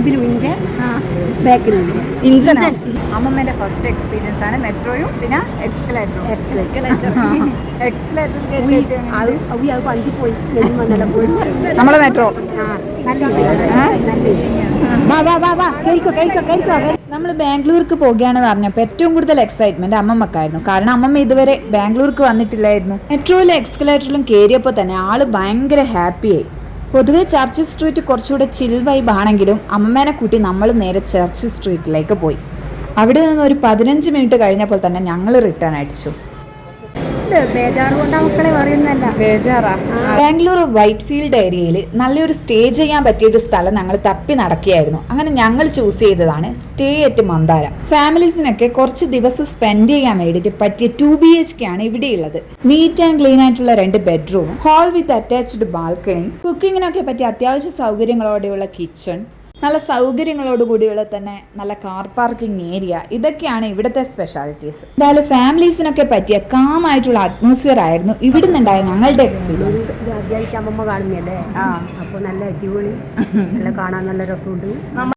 മുമ്പിലും ഇഞ്ചൻ ബാക്കിലും ഇഞ്ചൻ. അമ്മമ്മേന്റെ first experience ആണ് മെട്രോയും പിന്നെ എക്സ്കലേറ്ററും. നമ്മളെ മെട്രോ നമ്മൾ ബാംഗ്ലൂർക്ക് പോകുകയാണെന്ന് പറഞ്ഞപ്പോൾ ഏറ്റവും കൂടുതൽ എക്സൈറ്റ്മെന്റ് അമ്മമ്മക്കായിരുന്നു. കാരണം അമ്മമ്മ ഇതുവരെ ബാംഗ്ലൂർക്ക് വന്നിട്ടില്ലായിരുന്നു. മെട്രോയിലും എക്സ്കലേറ്ററിലും കയറിയപ്പോൾ തന്നെ ആള് ഭയങ്കര ഹാപ്പിയായി. പൊതുവെ ചർച്ച് സ്ട്രീറ്റ് കുറച്ചുകൂടെ ചിൽ വൈബ് ആണെങ്കിലും അമ്മമ്മേനെ കൂട്ടി നമ്മൾ നേരെ ചർച്ച് സ്ട്രീറ്റിലേക്ക് പോയി. അവിടെ നിന്ന് ഒരു 15 മിനിറ്റ് കഴിഞ്ഞപ്പോൾ തന്നെ ഞങ്ങൾ റിട്ടേൺ അടിച്ചു. ബേജാറാ. ബാംഗ്ലൂർ വൈറ്റ് ഫീൽഡ് ഏരിയയിൽ നല്ലൊരു സ്റ്റേ ചെയ്യാൻ പറ്റിയൊരു സ്ഥലം ഞങ്ങൾ തപ്പി നടക്കുകയായിരുന്നു. അങ്ങനെ ഞങ്ങൾ ചൂസ് ചെയ്തതാണ് സ്റ്റേ അറ്റ് മന്ദാര. ഫാമിലീസിനൊക്കെ കുറച്ച് ദിവസം സ്പെൻഡ് ചെയ്യാൻ വേണ്ടിയിട്ട് പറ്റിയ 2 BHK ആണ് ഇവിടെയുള്ളത്. നീറ്റ് ആൻഡ് ക്ലീൻ ആയിട്ടുള്ള 2 bedroom, hall with attached balcony, കുക്കിങ്ങിനൊക്കെ പറ്റിയ അത്യാവശ്യ സൗകര്യങ്ങളോടെയുള്ള കിച്ചൺ, നല്ല സൗകര്യങ്ങളോട് കൂടിയുള്ള തന്നെ നല്ല കാർ പാർക്കിംഗ് ഏരിയ, ഇതൊക്കെയാണ് ഇവിടുത്തെ സ്പെഷ്യാലിറ്റീസ്. എന്തായാലും ഫാമിലീസിനൊക്കെ പറ്റിയ കാമായിട്ടുള്ള അറ്റ്മോസ്ഫിയർ ആയിരുന്നു ഇവിടെ നിന്നുണ്ടായ ഞങ്ങളുടെ എക്സ്പീരിയൻസ്. അമ്മ കാണുന്നല്ലേ, അപ്പോൾ നല്ല അടിപൊളി, നല്ല കാണാൻ നല്ല രസമുണ്ട്.